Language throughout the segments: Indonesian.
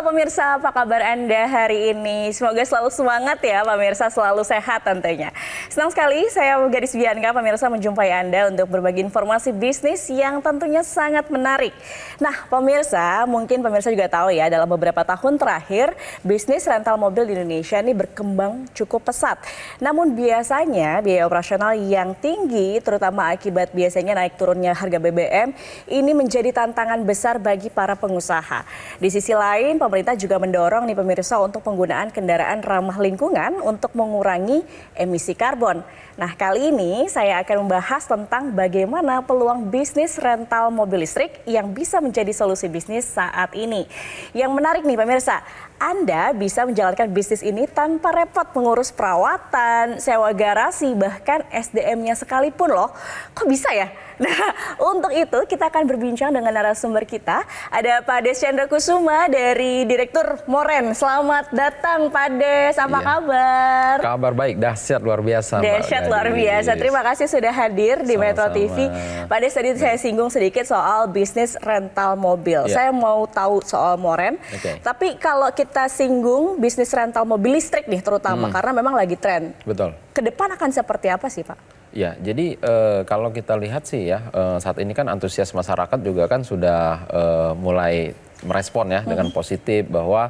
pemirsa, apa kabar Anda hari ini? Semoga selalu semangat ya pemirsa, selalu sehat tentunya. Senang sekali saya Gadis Bianca pemirsa menjumpai Anda untuk berbagi informasi bisnis yang tentunya sangat menarik. Nah pemirsa, mungkin pemirsa juga tahu ya dalam beberapa tahun terakhir bisnis rental mobil di Indonesia ini berkembang cukup pesat. Namun biasanya biaya operasional yang tinggi terutama akibat biasanya naik turunnya harga BBM ini menjadi tantangan besar bagi para pengusaha. Di sisi lain, pemerintah juga mendorong nih pemirsa untuk penggunaan kendaraan ramah lingkungan untuk mengurangi emisi karbon. Nah, kali ini saya akan membahas tentang bagaimana peluang bisnis rental mobil listrik yang bisa menjadi solusi bisnis saat ini. Yang menarik nih pemirsa, Anda bisa menjalankan bisnis ini tanpa repot mengurus perawatan, sewa garasi, bahkan SDM-nya sekalipun loh. Kok bisa ya? Nah, untuk itu kita akan berbincang dengan narasumber kita. Ada Pak Des Chandra Kusuma dari Direktur Moren. Selamat datang Pak Des, apa kabar? Kabar baik, dahsyat luar biasa. Dahsyat luar biasa. Terima kasih sudah hadir di Metro TV. Pak Des, tadi saya singgung sedikit soal bisnis rental mobil. Saya mau tahu soal Moren. Tapi kalau kita singgung bisnis rental mobil listrik nih terutama karena memang lagi tren. Betul. Ke depan akan seperti apa sih Pak? Ya, jadi kalau kita lihat sih ya, saat ini kan antusias masyarakat juga kan sudah mulai merespon ya dengan positif bahwa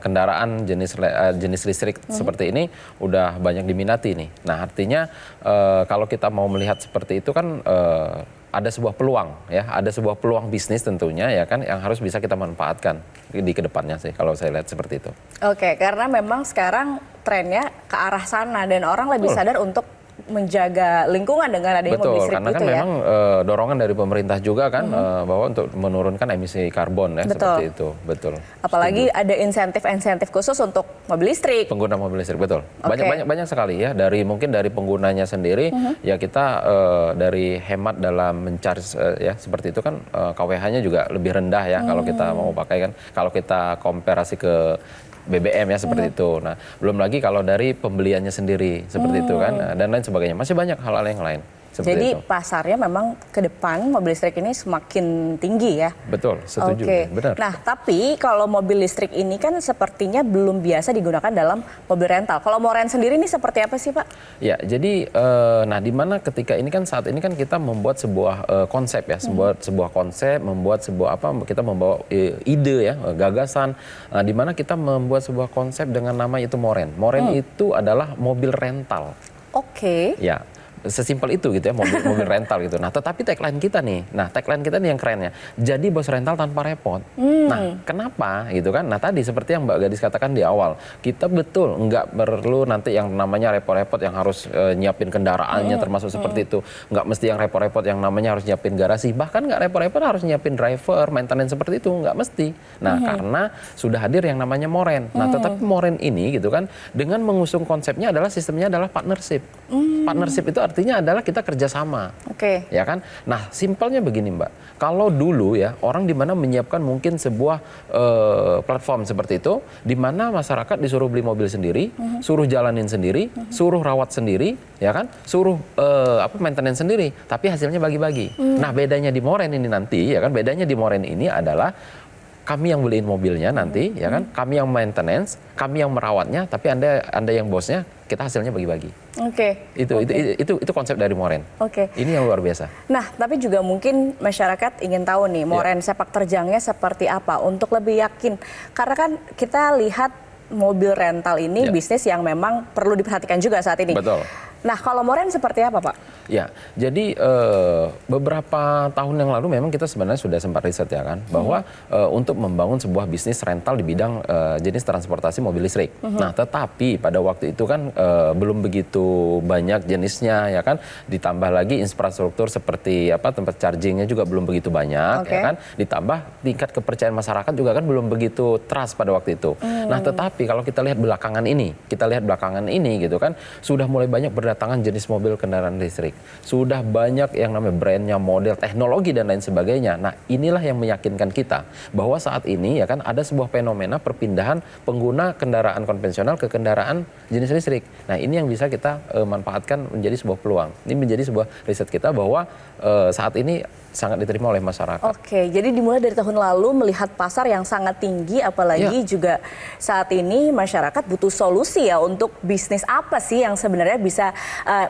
kendaraan jenis listrik seperti ini udah banyak diminati nih. Nah, artinya kalau kita mau melihat seperti itu kan ada sebuah peluang ya, ada sebuah peluang bisnis tentunya ya kan yang harus bisa kita manfaatkan di kedepannya sih kalau saya lihat seperti itu. Oke, karena memang sekarang trennya ke arah sana dan orang lebih sadar untuk menjaga lingkungan dengan adanya mobil listrik karena itu kan ya. memang dorongan dari pemerintah juga kan bahwa untuk menurunkan emisi karbon ya seperti itu. Betul. Apalagi ada insentif-insentif khusus untuk mobil listrik. Pengguna mobil listrik, betul. Banyak sekali ya, mungkin dari penggunanya sendiri ya kita dari hemat dalam mencharge ya seperti itu kan KWH-nya juga lebih rendah ya kalau kita mau pakai kan. Kalau kita komparasi ke BBM ya seperti itu. Nah, belum lagi kalau dari pembeliannya sendiri seperti itu kan dan lain sebagainya. Masih banyak hal-hal yang lain. Jadi pasarnya memang ke depan mobil listrik ini semakin tinggi ya. Betul, setuju. Benar. Nah, tapi kalau mobil listrik ini kan sepertinya belum biasa digunakan dalam mobil rental. Kalau Moren sendiri ini seperti apa sih Pak? Ya, jadi nah di mana ketika ini kan saat ini kan kita membuat sebuah konsep ya, sebuah konsep, kita membawa ide ya, gagasan di mana kita membuat sebuah konsep dengan nama itu Moren. Moren itu adalah mobil rental. Oke. Ya. Sesimpel itu gitu ya, mobil rental gitu. Nah, tetapi tagline kita nih yang kerennya. Jadi bos rental tanpa repot. Nah, kenapa gitu kan? Nah, tadi seperti yang Mbak Gadis katakan di awal, kita betul nggak perlu nanti yang namanya repot-repot yang harus nyiapin kendaraannya termasuk seperti itu. Nggak mesti yang repot-repot yang namanya harus nyiapin garasi. Bahkan nggak repot-repot harus nyiapin driver, maintenance seperti itu. Nggak mesti. Nah, karena sudah hadir yang namanya Moren. Nah, tetapi Moren ini gitu kan, dengan mengusung konsepnya adalah sistemnya adalah partnership. Partnership itu artinya adalah kita kerjasama, ya kan? Nah, simpelnya begini Mbak, kalau dulu ya orang di mana menyiapkan mungkin sebuah platform seperti itu, di mana masyarakat disuruh beli mobil sendiri, suruh jalanin sendiri, suruh rawat sendiri, ya kan? Suruh maintenance sendiri, tapi hasilnya bagi-bagi. Nah, bedanya di Moren ini nanti, ya kan? Bedanya di Moren ini adalah kami yang beliin mobilnya nanti, ya kan? Kami yang maintenance, kami yang merawatnya, tapi anda yang bosnya, kita hasilnya bagi-bagi. Itu konsep dari Moren. Ini yang luar biasa. Nah, tapi juga mungkin masyarakat ingin tahu nih, Moren sepak terjangnya seperti apa untuk lebih yakin. Karena kan kita lihat mobil rental ini bisnis yang memang perlu diperhatikan juga saat ini. Betul. Nah, kalau Moren seperti apa, Pak? Ya, jadi beberapa tahun yang lalu memang kita sebenarnya sudah sempat riset ya kan, bahwa untuk membangun sebuah bisnis rental di bidang jenis transportasi mobil listrik. Nah, tetapi pada waktu itu kan belum begitu banyak jenisnya ya kan, ditambah lagi infrastruktur seperti tempat chargingnya juga belum begitu banyak ya kan, ditambah tingkat kepercayaan masyarakat juga kan belum begitu trust pada waktu itu. Nah, tetapi kalau kita lihat belakangan ini gitu kan, sudah mulai banyak berdatangan jenis mobil kendaraan listrik. Sudah banyak yang namanya brandnya, model, teknologi dan lain sebagainya. Nah, inilah yang meyakinkan kita bahwa saat ini ya kan ada sebuah fenomena perpindahan pengguna kendaraan konvensional ke kendaraan jenis listrik. Nah, ini yang bisa kita manfaatkan menjadi sebuah peluang. Ini menjadi sebuah riset kita bahwa saat ini sangat diterima oleh masyarakat. Oke, jadi dimulai dari tahun lalu melihat pasar yang sangat tinggi, apalagi juga saat ini masyarakat butuh solusi ya untuk bisnis apa sih yang sebenarnya bisa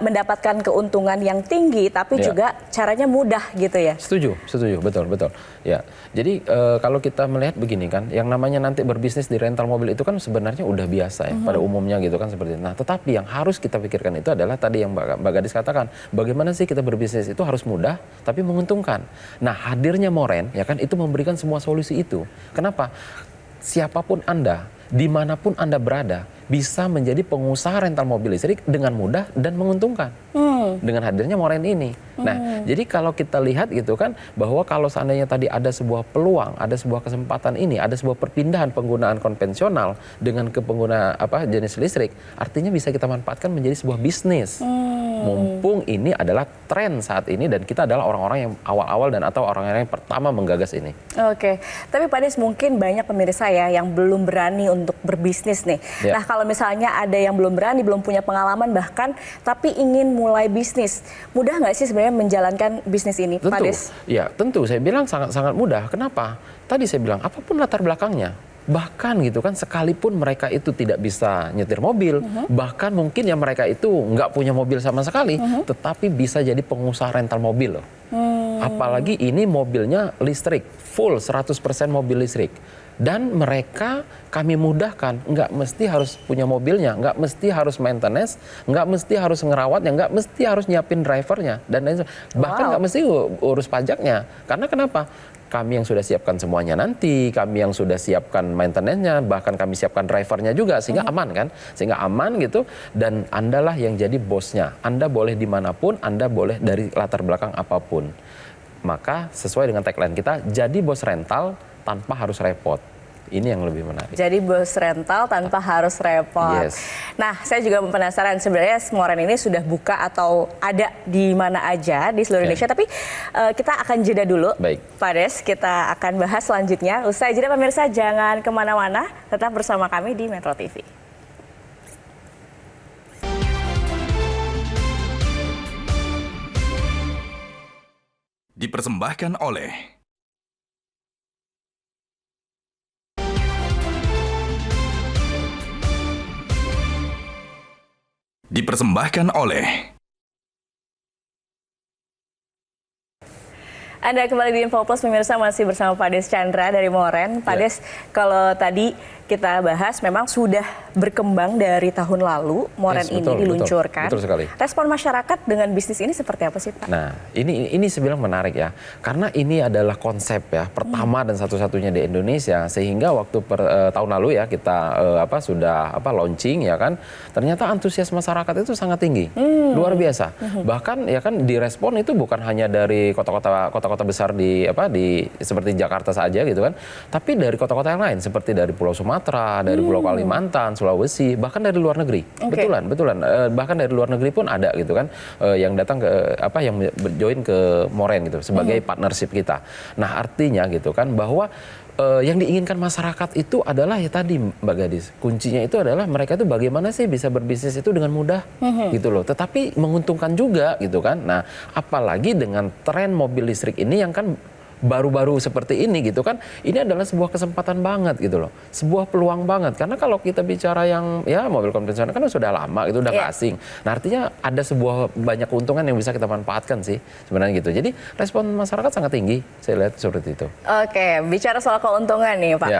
mendapatkan keuntungan yang tinggi, tapi juga caranya mudah gitu ya. Setuju, betul. Ya, jadi kalau kita melihat begini kan, yang namanya nanti berbisnis di rental mobil itu kan sebenarnya udah biasa ya pada umumnya gitu kan seperti itu. Nah, tetapi yang harus kita pikirkan itu adalah tadi yang Mbak Gadis katakan, bagaimana sih kita berbisnis itu harus mudah tapi menguntungkan. Nah, hadirnya Moren ya kan itu memberikan semua solusi itu. Kenapa? Siapapun Anda, dimanapun Anda berada, bisa menjadi pengusaha rental mobil listrik dengan mudah dan menguntungkan. Dengan hadirnya Moren ini. Nah, jadi kalau kita lihat gitu kan, bahwa kalau seandainya tadi ada sebuah peluang, ada sebuah kesempatan ini, ada sebuah perpindahan penggunaan konvensional dengan ke pengguna jenis listrik, artinya bisa kita manfaatkan menjadi sebuah bisnis. Mumpung ini adalah tren saat ini dan kita adalah orang-orang yang awal-awal dan atau orang-orang yang pertama menggagas ini. Oke, tapi Pak Des mungkin banyak pemirsa ya yang belum berani untuk berbisnis nih. Nah, kalau misalnya ada yang belum berani, belum punya pengalaman bahkan, tapi ingin mulai bisnis, mudah nggak sih sebenarnya menjalankan bisnis ini, Tentu, Pak Des? ya tentu. Saya bilang sangat-sangat mudah. Kenapa? Tadi saya bilang apapun latar belakangnya. Bahkan gitu kan, sekalipun mereka itu tidak bisa nyetir mobil, bahkan mungkin ya mereka itu nggak punya mobil sama sekali, tetapi bisa jadi pengusaha rental mobil loh. Apalagi ini mobilnya listrik, full 100% mobil listrik. Dan mereka kami mudahkan, nggak mesti harus punya mobilnya, nggak mesti harus maintenance, nggak mesti harus ngerawatnya, nggak mesti harus nyiapin drivernya, dan lain sebagainya. Bahkan nggak mesti urus pajaknya. Karena kenapa? Kami yang sudah siapkan semuanya nanti, kami yang sudah siapkan maintenance-nya, bahkan kami siapkan drivernya juga, sehingga aman kan? Sehingga aman gitu, dan Andalah yang jadi bosnya. Anda boleh dimanapun, Anda boleh dari latar belakang apapun. Maka sesuai dengan tagline kita, jadi bos rental tanpa harus repot. Ini yang lebih menarik. Jadi bos rental tanpa harus repot. Yes. Nah, saya juga penasaran sebenarnya Moren ini sudah buka atau ada di mana aja di seluruh Indonesia. Tapi kita akan jeda dulu. Baik. Pak Des, kita akan bahas selanjutnya. Usai jeda pemirsa, jangan kemana-mana. Tetap bersama kami di Metro TV. Dipersembahkan oleh Anda kembali di Info Plus, pemirsa, masih bersama Pak Des Chandra dari Moren. Pak Des, kalau tadi kita bahas memang sudah berkembang dari tahun lalu Moren ini diluncurkan. Betul sekali. Respon masyarakat dengan bisnis ini seperti apa sih, Pak? Nah, ini sebenarnya menarik ya. Karena ini adalah konsep ya pertama dan satu-satunya di Indonesia, sehingga waktu tahun lalu ya kita sudah launching ya kan. Ternyata antusias masyarakat itu sangat tinggi. Luar biasa. Bahkan ya kan direspon itu bukan hanya dari kota-kota besar di seperti Jakarta saja gitu kan. Tapi dari kota-kota yang lain seperti dari Pulau Sumatera, dari Pulau Kalimantan, Sulawesi, bahkan dari luar negeri. Betulan. Bahkan dari luar negeri pun ada gitu kan, yang datang ke yang join ke Moren gitu sebagai partnership kita. Nah, artinya gitu kan bahwa yang diinginkan masyarakat itu adalah ya tadi Mbak Gadis, kuncinya itu adalah mereka itu bagaimana sih bisa berbisnis itu dengan mudah gitu loh, tetapi menguntungkan juga gitu kan. Nah, apalagi dengan tren mobil listrik ini yang kan baru-baru seperti ini gitu kan, ini adalah sebuah kesempatan banget gitu loh, sebuah peluang banget. Karena kalau kita bicara yang ya mobil konvensional kan sudah lama gitu, udah nggak asing. Nah, artinya ada sebuah banyak keuntungan yang bisa kita manfaatkan sih sebenarnya gitu. Jadi respon masyarakat sangat tinggi, saya lihat seperti itu. Oke, bicara soal keuntungan nih Pak,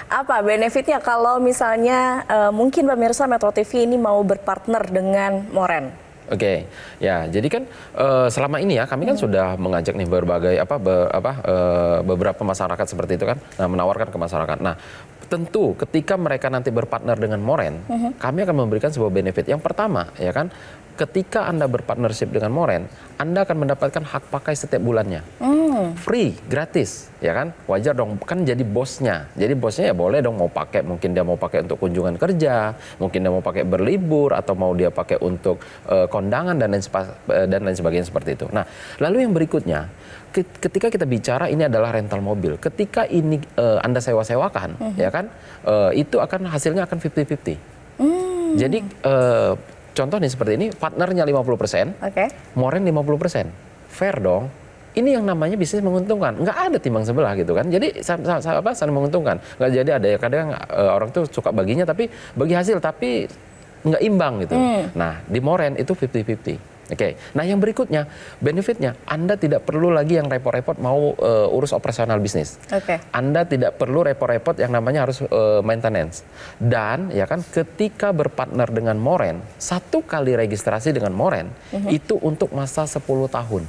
apa benefitnya kalau misalnya mungkin pemirsa Metro TV ini mau berpartner dengan Moren? Oke, ya jadi kan selama ini ya kami kan sudah mengajak nih berbagai beberapa masyarakat seperti itu kan, nah menawarkan ke masyarakat. Nah, tentu ketika mereka nanti berpartner dengan Moren, kami akan memberikan sebuah benefit. Yang pertama ya kan, ketika Anda berpartnership dengan Moren, Anda akan mendapatkan hak pakai setiap bulannya. free, gratis, ya kan? Wajar dong, kan jadi bosnya. Jadi bosnya ya boleh dong mau pakai, mungkin dia mau pakai untuk kunjungan kerja, mungkin dia mau pakai berlibur, atau mau dia pakai untuk kondangan dan lain sebagainya seperti itu. Nah, lalu yang berikutnya, ketika kita bicara ini adalah rental mobil, ketika ini Anda sewa-sewakan, ya kan, itu akan hasilnya akan 50-50. Jadi contoh nih seperti ini, partnernya 50%, moren 50%. Fair dong. Ini yang namanya bisnis menguntungkan. Nggak ada timbang sebelah gitu kan. Jadi saling menguntungkan. Nggak jadi ada ya kadang orang tuh suka baginya tapi bagi hasil tapi nggak imbang gitu. Nah, di moren itu 50-50. Oke. Nah, yang berikutnya, benefitnya Anda tidak perlu lagi yang repot-repot mau urus operasional bisnis. Anda tidak perlu repot-repot yang namanya harus maintenance. Dan ya kan ketika berpartner dengan moren, 1 kali registrasi dengan moren itu untuk masa 10 tahun.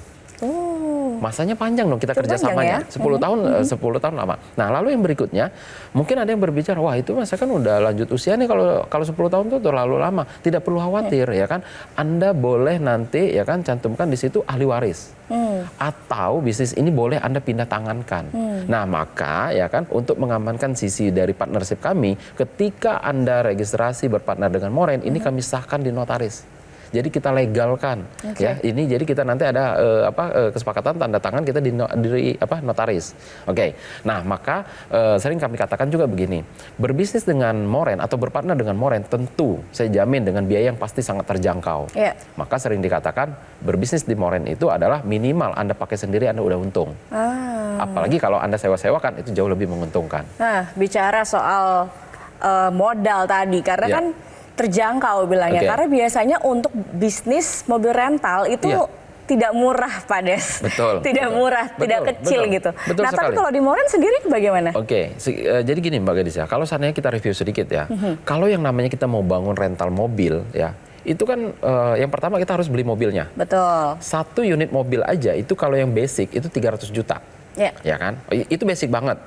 Masanya panjang dong kita kerjasamanya. 10 tahun 10 tahun lama. Nah, lalu yang berikutnya mungkin ada yang berbicara, wah itu masa kan udah lanjut usia nih kalau 10 tahun itu terlalu lama. Tidak perlu khawatir ya kan. Anda boleh nanti ya kan cantumkan di situ ahli waris. Atau bisnis ini boleh Anda pindah tangankan. Nah, maka ya kan untuk mengamankan sisi dari partnership kami, ketika Anda registrasi berpartner dengan moren, ini kami sahkan di notaris. Jadi kita legalkan, ya. Ini jadi kita nanti ada kesepakatan tanda tangan kita di notaris. Oke. Nah, maka sering kami katakan juga begini, berbisnis dengan moren atau berpartner dengan moren tentu saya jamin dengan biaya yang pasti sangat terjangkau. Maka sering dikatakan berbisnis di moren itu adalah minimal Anda pakai sendiri Anda udah untung. Apalagi kalau Anda sewa-sewakan itu jauh lebih menguntungkan. Nah, bicara soal modal tadi, karena kan terjangkau bilangnya, karena biasanya untuk bisnis mobil rental itu tidak murah, Pak Des. Tidak murah, tidak kecil gitu. Nah, tapi kalau di moren sendiri bagaimana? Jadi gini Mbak Gadis ya, kalau seandainya kita review sedikit ya, kalau yang namanya kita mau bangun rental mobil ya, itu kan yang pertama kita harus beli mobilnya. 1 unit mobil aja itu kalau yang basic itu 300 juta. Ya kan? Itu basic banget.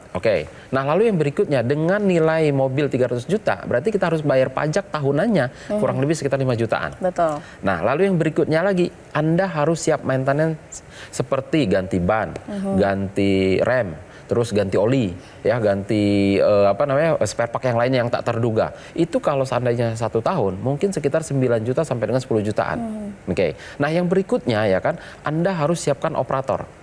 Nah, lalu yang berikutnya dengan nilai mobil 300 juta, berarti kita harus bayar pajak tahunannya kurang lebih sekitar 5 jutaan. Nah, lalu yang berikutnya lagi, Anda harus siap maintenance seperti ganti ban, ganti rem, terus ganti oli, ya ganti spare part yang lainnya yang tak terduga. Itu kalau seandainya 1 tahun mungkin sekitar 9 juta sampai dengan 10 jutaan. Nah, yang berikutnya ya kan, Anda harus siapkan operator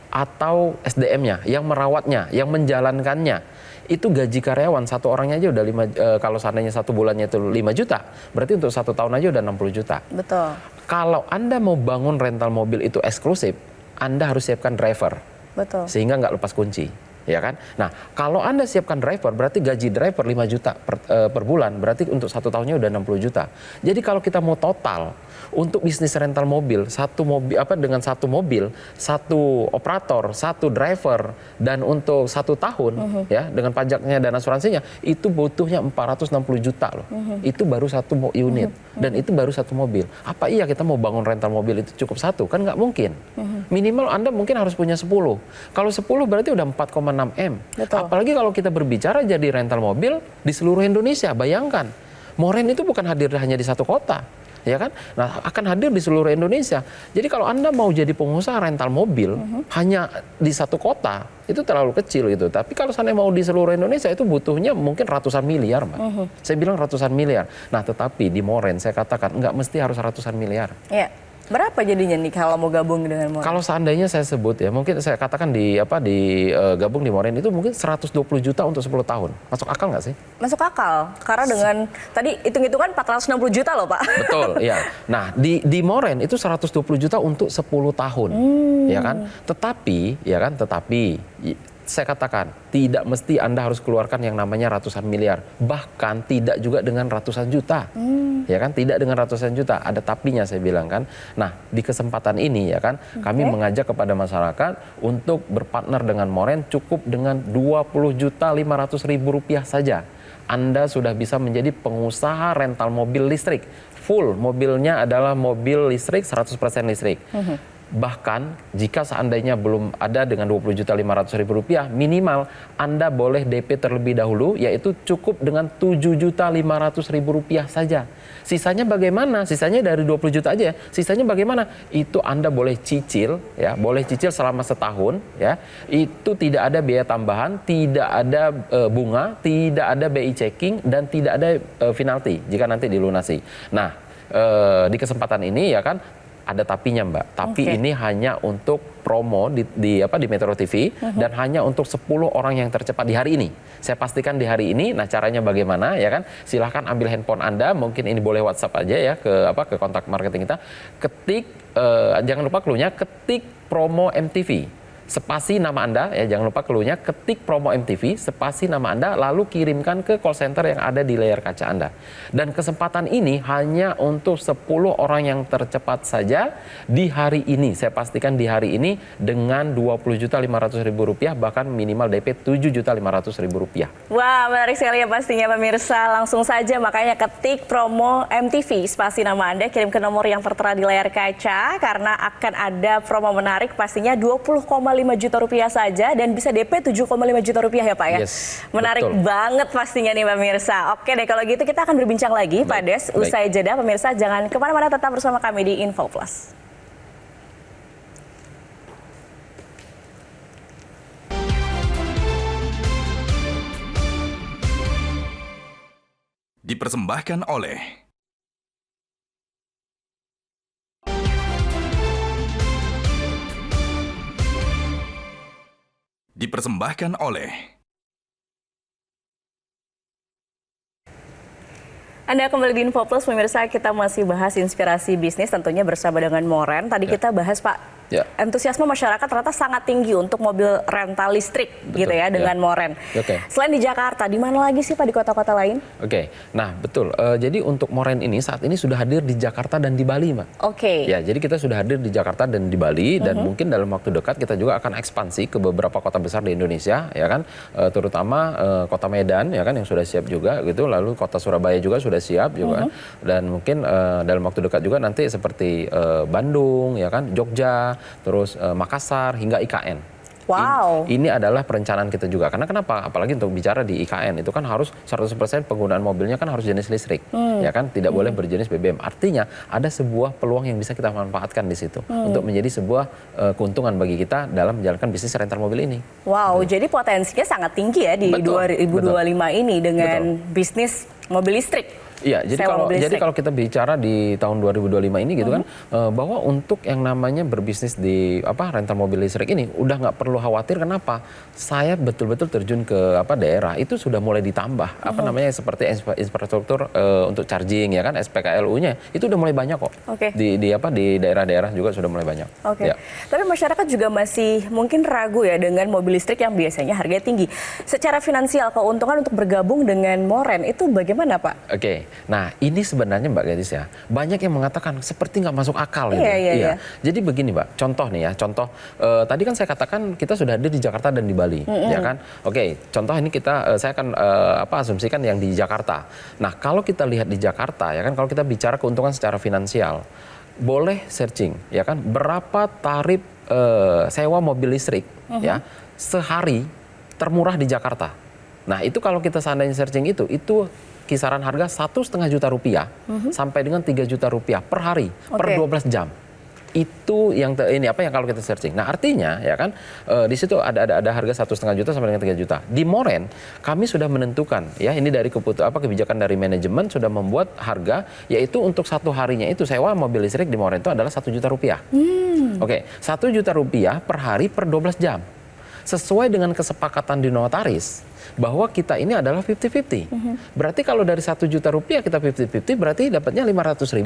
atau SDM-nya yang merawatnya, yang menjalankannya. Itu gaji karyawan 1 orangnya aja udah kalau seandainya 1 bulannya itu 5 juta, berarti untuk 1 tahun aja udah 60 juta. Kalau Anda mau bangun rental mobil itu eksklusif, Anda harus siapkan driver. Sehingga nggak lepas kunci, ya kan? Nah, kalau Anda siapkan driver, berarti gaji driver 5 juta per bulan, berarti untuk 1 tahunnya udah 60 juta. Jadi kalau kita mau total untuk bisnis rental mobil, dengan 1 mobil, 1 operator, 1 driver, dan untuk 1 tahun, ya dengan pajaknya dan asuransinya, itu butuhnya 460 juta loh. Itu baru 1 unit, dan itu baru 1 mobil. Apa iya kita mau bangun rental mobil itu cukup 1? Kan nggak mungkin. Minimal Anda mungkin harus punya 10. Kalau 10 berarti udah 4,6 M. Apalagi kalau kita berbicara jadi rental mobil di seluruh Indonesia. Bayangkan, moren itu bukan hadir hanya di 1 kota. Ya kan? Nah, akan hadir di seluruh Indonesia. Jadi kalau Anda mau jadi pengusaha rental mobil hanya di 1 kota, itu terlalu kecil gitu. Tapi kalau saya mau di seluruh Indonesia itu butuhnya mungkin ratusan miliar, Mbak. Saya bilang ratusan miliar. Nah, tetapi di moren saya katakan nggak mesti harus ratusan miliar. Berapa jadinya nih kalau mau gabung dengan moren? Kalau seandainya saya sebut ya, mungkin saya katakan gabung di moren itu mungkin 120 juta untuk 10 tahun. Masuk akal nggak sih? Masuk akal, karena dengan tadi hitung-hitungan 460 juta loh, Pak. Betul, ya. Nah, di moren itu 120 juta untuk 10 tahun. Ya kan? Tetapi saya katakan, tidak mesti Anda harus keluarkan yang namanya ratusan miliar. Bahkan tidak juga dengan ratusan juta. Ya kan, tidak dengan ratusan juta. Ada tapinya saya bilang kan. Nah, di kesempatan ini ya kan, kami mengajak kepada masyarakat untuk berpartner dengan moren cukup dengan 20.500.000 rupiah saja. Anda sudah bisa menjadi pengusaha rental mobil listrik. Full mobilnya adalah mobil listrik, 100% listrik. Bahkan jika seandainya belum ada dengan 20.500.000 rupiah, minimal Anda boleh DP terlebih dahulu, yaitu cukup dengan 7.500.000 rupiah saja. Sisanya bagaimana? Sisanya dari 20 juta aja. Sisanya bagaimana? Itu Anda boleh cicil, ya, boleh cicil selama setahun, ya. Itu tidak ada biaya tambahan, tidak ada bunga, tidak ada BI checking, dan tidak ada penalti jika nanti dilunasi. Nah, di kesempatan ini ya kan ada tapinya Mbak. Tapi ini hanya untuk promo di Metro TV dan hanya untuk 10 orang yang tercepat di hari ini. Saya pastikan di hari ini. Nah, caranya bagaimana ya kan? Silahkan ambil handphone Anda, mungkin ini boleh WhatsApp aja ya ke kontak marketing kita. Ketik jangan lupa clue-nya, ketik promo MTV. Spasi nama Anda, ya jangan lupa clue-nya, ketik promo MTV, spasi nama Anda, lalu kirimkan ke call center yang ada di layar kaca Anda. Dan kesempatan ini hanya untuk 10 orang yang tercepat saja di hari ini. Saya pastikan di hari ini dengan 20.500.000 rupiah, bahkan minimal DP 7.500.000 rupiah. Wah, menarik sekali ya pastinya pemirsa. Langsung saja makanya ketik promo MTV, spasi nama Anda, kirim ke nomor yang tertera di layar kaca, karena akan ada promo menarik pastinya 20,5 juta rupiah saja dan bisa DP 7,5 juta rupiah ya Pak ya. Yes, menarik betul banget pastinya nih pemirsa. Oke deh kalau gitu kita akan berbincang lagi Pak Des usai jeda. Pemirsa jangan kemana-mana, tetap bersama kami di Info Plus. Dipersembahkan oleh Anda kembali di Info Plus, pemirsa. Kita masih bahas inspirasi bisnis tentunya bersama dengan Moren. Tadi kita bahas Pak, antusiasme masyarakat ternyata sangat tinggi untuk mobil rental listrik. Betul, gitu ya dengan Moren. Selain di Jakarta, di mana lagi sih Pak di kota-kota lain? Nah betul. Jadi untuk Moren ini saat ini sudah hadir di Jakarta dan di Bali, Mbak. Ya, jadi kita sudah hadir di Jakarta dan di Bali dan mungkin dalam waktu dekat kita juga akan ekspansi ke beberapa kota besar di Indonesia, ya kan? Terutama kota Medan, ya kan, yang sudah siap juga gitu. Lalu kota Surabaya juga sudah siap juga, dan mungkin dalam waktu dekat juga nanti seperti Bandung, ya kan, Jogja, terus Makassar hingga IKN. Wow. Ini adalah perencanaan kita juga. Karena kenapa? Apalagi untuk bicara di IKN itu kan harus 100% penggunaan mobilnya kan harus jenis listrik, ya kan, tidak boleh berjenis BBM. Artinya ada sebuah peluang yang bisa kita manfaatkan di situ untuk menjadi sebuah keuntungan bagi kita dalam menjalankan bisnis rental mobil ini. Wow, jadi potensinya sangat tinggi ya di 2025 ini dengan bisnis mobil listrik. Iya, jadi kalau kita bicara di tahun 2025 ini gitu kan, bahwa untuk yang namanya berbisnis di rental mobil listrik ini udah nggak perlu khawatir. Kenapa? Saya betul-betul terjun ke daerah itu sudah mulai ditambah seperti infrastruktur untuk charging, ya kan, SPKLU-nya itu udah mulai banyak kok. Di daerah-daerah juga sudah mulai banyak. Ya. Tapi masyarakat juga masih mungkin ragu ya dengan mobil listrik yang biasanya harganya tinggi. Secara finansial keuntungan untuk bergabung dengan Moren itu bagaimana Pak? Nah, ini sebenarnya Mbak Gadis ya, banyak yang mengatakan seperti nggak masuk akal gitu. Iya. Jadi begini Mbak, contoh nih ya, tadi kan saya katakan kita sudah hadir di Jakarta dan di Bali, ya kan? Contoh ini saya akan asumsikan yang di Jakarta. Nah, kalau kita lihat di Jakarta, ya kan, kalau kita bicara keuntungan secara finansial, boleh searching, ya kan, berapa tarif sewa mobil listrik, ya, sehari termurah di Jakarta. Nah, itu kalau kita seandainya searching itu kisaran harga 1,5 juta rupiah sampai dengan 3 juta rupiah per hari, per 12 jam. Itu yang kalau kita searching. Nah, artinya ya kan di situ ada harga 1,5 juta sampai dengan 3 juta. Di Moren kami sudah menentukan, ya, ini dari kebijakan dari manajemen sudah membuat harga, yaitu untuk satu harinya itu sewa mobil listrik di Moren itu adalah 1 juta rupiah. 1 juta rupiah per hari per 12 jam. Sesuai dengan kesepakatan di notaris bahwa kita ini adalah 50-50. Berarti kalau dari 1 juta rupiah kita 50-50, berarti dapatnya 500.000.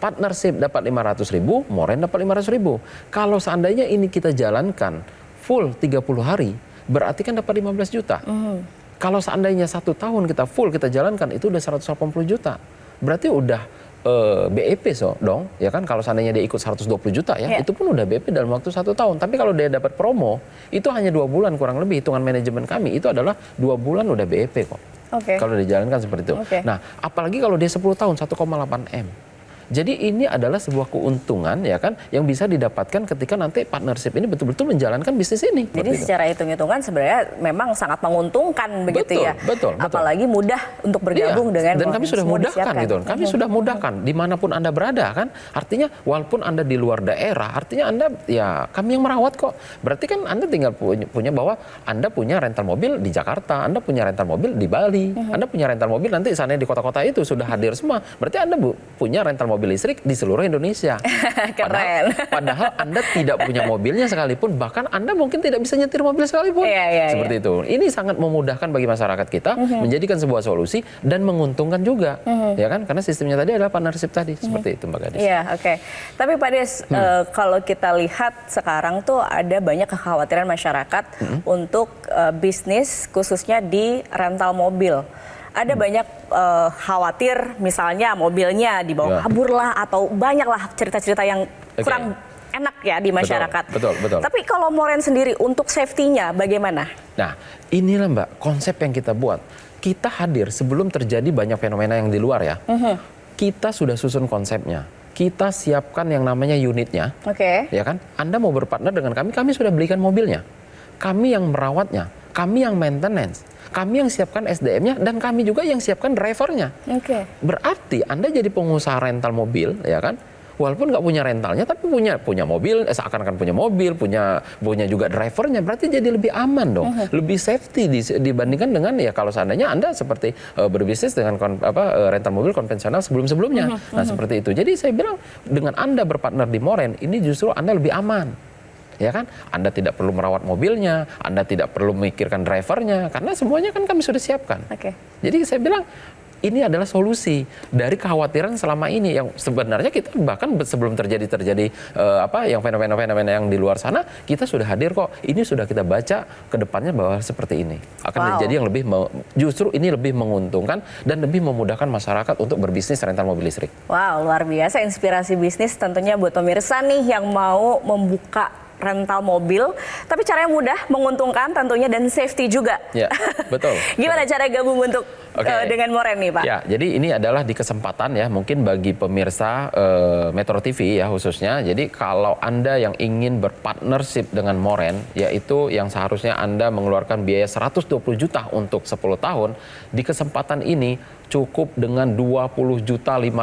Partnership dapat 500.000, Moren dapat 500.000. Kalau seandainya ini kita jalankan full 30 hari, berarti kan dapat 15 juta. Kalau seandainya 1 tahun kita full kita jalankan, itu udah 180 juta. Berarti udah BEP dong, ya kan, kalau seandainya dia ikut 120 juta ya, itu pun udah BEP dalam waktu 1 tahun. Tapi kalau dia dapat promo, itu hanya 2 bulan kurang lebih, hitungan manajemen kami itu adalah 2 bulan udah BEP kok. Kalau dijalankan seperti itu. Nah, apalagi kalau dia 10 tahun 1,8 M. Jadi ini adalah sebuah keuntungan ya kan yang bisa didapatkan ketika nanti partnership ini betul-betul menjalankan bisnis ini. Jadi secara hitung-hitungan sebenarnya memang sangat menguntungkan begitu ya. Betul. Apalagi mudah untuk bergabung dengan dan kami sudah mudahkan disiapkan. gitu. Kami sudah mudahkan dimanapun Anda berada kan. Artinya walaupun Anda di luar daerah, artinya Anda ya kami yang merawat kok. Berarti kan Anda tinggal punya bahwa Anda punya rental mobil di Jakarta, Anda punya rental mobil di Bali, Anda punya rental mobil nanti sana di kota-kota itu sudah hadir semua. Berarti Anda punya rental mobil listrik di seluruh Indonesia. Keren. Padahal Anda tidak punya mobilnya sekalipun, bahkan Anda mungkin tidak bisa nyetir mobil sekalipun. Seperti itu. Ini sangat memudahkan bagi masyarakat kita, menjadikan sebuah solusi dan menguntungkan juga, ya kan? Karena sistemnya tadi adalah partnership tadi, seperti itu Mbak Gadis. Iya, oke. Tapi Pak Des, kalau kita lihat sekarang tuh ada banyak kekhawatiran masyarakat untuk bisnis khususnya di rental mobil. Ada banyak khawatir misalnya mobilnya dibawa kabur lah atau banyaklah cerita-cerita yang kurang enak ya di masyarakat. Betul. Tapi kalau Moren sendiri untuk safety-nya bagaimana? Nah, inilah Mbak konsep yang kita buat. Kita hadir sebelum terjadi banyak fenomena yang di luar ya. Kita sudah susun konsepnya. Kita siapkan yang namanya unitnya. Ya kan? Anda mau berpartner dengan kami sudah belikan mobilnya. Kami yang merawatnya, kami yang maintenance. Kami yang siapkan SDM-nya dan kami juga yang siapkan drivernya. Berarti Anda jadi pengusaha rental mobil, ya kan? Walaupun nggak punya rentalnya, tapi punya mobil, seakan-akan punya mobil, punya juga drivernya, berarti jadi lebih aman dong, lebih safety dibandingkan dengan ya kalau seandainya Anda seperti berbisnis dengan rental mobil konvensional sebelum-sebelumnya. Nah seperti itu. Jadi saya bilang dengan Anda berpartner di Moren, ini justru Anda lebih aman. Ya kan, Anda tidak perlu merawat mobilnya, Anda tidak perlu memikirkan drivernya, karena semuanya kan kami sudah siapkan. Jadi saya bilang ini adalah solusi dari kekhawatiran selama ini yang sebenarnya kita bahkan sebelum terjadi yang fenomena-fenomena yang di luar sana kita sudah hadir kok. Ini sudah kita baca ke depannya bahwa seperti ini akan terjadi yang lebih justru ini lebih menguntungkan dan lebih memudahkan masyarakat untuk berbisnis rental mobil listrik. Wow, luar biasa inspirasi bisnis tentunya buat pemirsa nih yang mau membuka rental mobil, tapi caranya mudah, menguntungkan tentunya dan safety juga. Ya, betul. Gimana cara gabung untuk dengan Moren nih Pak? Ya, jadi ini adalah di kesempatan ya, mungkin bagi pemirsa Metro TV ya khususnya. Jadi kalau Anda yang ingin berpartnership dengan Moren, yaitu yang seharusnya Anda mengeluarkan biaya 120 juta untuk 10 tahun, di kesempatan ini cukup dengan 20.500.000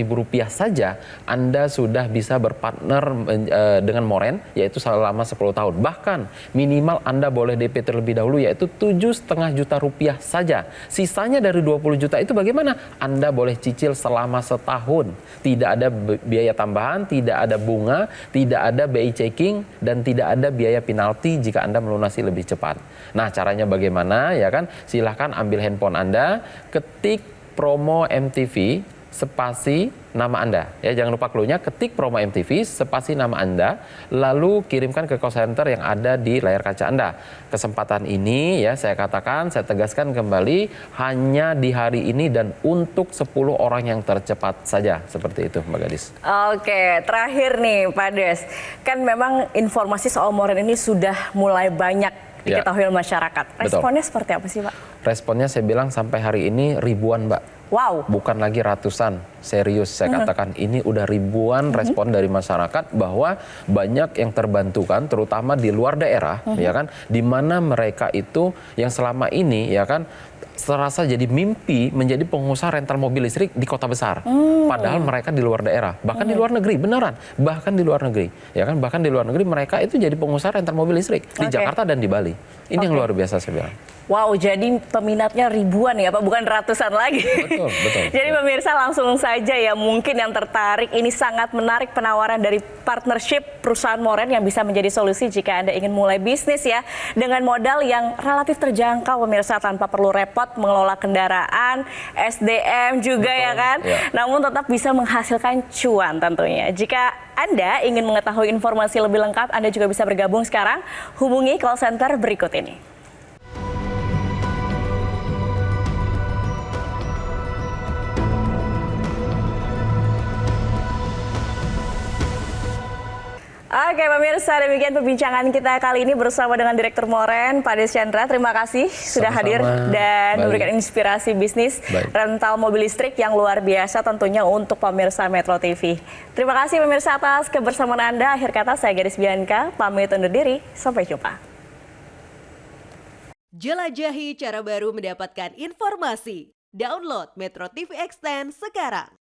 rupiah saja Anda sudah bisa berpartner dengan Moren, yaitu selama 10 tahun. Bahkan minimal Anda boleh DP terlebih dahulu, yaitu 7,5 juta rupiah saja. Sisanya dari 20 juta itu bagaimana? Anda boleh cicil selama setahun. Tidak ada biaya tambahan, tidak ada bunga, tidak ada BI checking, dan tidak ada biaya penalti jika Anda melunasi lebih cepat. Nah, caranya bagaimana? Ya kan? Silahkan ambil handphone Anda, ketik promo MTV spasi nama Anda. Ya, jangan lupa clue-nya, ketik promo MTV spasi nama Anda, lalu kirimkan ke call center yang ada di layar kaca Anda. Kesempatan ini ya saya tegaskan kembali hanya di hari ini dan untuk 10 orang yang tercepat saja. Seperti itu Mbak Gadis. Oke, terakhir nih Pak Des. Kan memang informasi soal Moren ini sudah mulai banyak diketahui oleh masyarakat. Responnya seperti apa sih Pak? Responnya saya bilang sampai hari ini ribuan Mbak. Wow. Bukan lagi ratusan, serius saya katakan ini udah ribuan respon dari masyarakat bahwa banyak yang terbantukan, terutama di luar daerah, ya kan, di mana mereka itu yang selama ini, ya kan, serasa jadi mimpi menjadi pengusaha rental mobil listrik di kota besar. Padahal mereka di luar daerah, bahkan di luar negeri, beneran, bahkan di luar negeri, ya kan, bahkan di luar negeri mereka itu jadi pengusaha rental mobil listrik di Jakarta dan di Bali. Ini yang luar biasa saya bilang. Wow, jadi peminatnya ribuan ya Pak, bukan ratusan lagi. Betul. Jadi pemirsa langsung saja ya, mungkin yang tertarik, ini sangat menarik penawaran dari partnership perusahaan Moren yang bisa menjadi solusi jika Anda ingin mulai bisnis ya. Dengan modal yang relatif terjangkau pemirsa, tanpa perlu repot mengelola kendaraan, SDM juga ya kan. Namun tetap bisa menghasilkan cuan tentunya. Jika Anda ingin mengetahui informasi lebih lengkap, Anda juga bisa bergabung sekarang. Hubungi call center berikut ini. Oke pemirsa, demikian perbincangan kita kali ini bersama dengan Direktur Moren, Pak Des Chandra. Terima kasih sudah hadir dan memberikan inspirasi bisnis rental mobil listrik yang luar biasa tentunya untuk pemirsa Metro TV. Terima kasih pemirsa atas kebersamaan Anda. Akhir kata saya Gadis Bianca, pamit undur diri. Sampai jumpa. Jelajahi cara baru mendapatkan informasi. Download Metro TV Extend sekarang.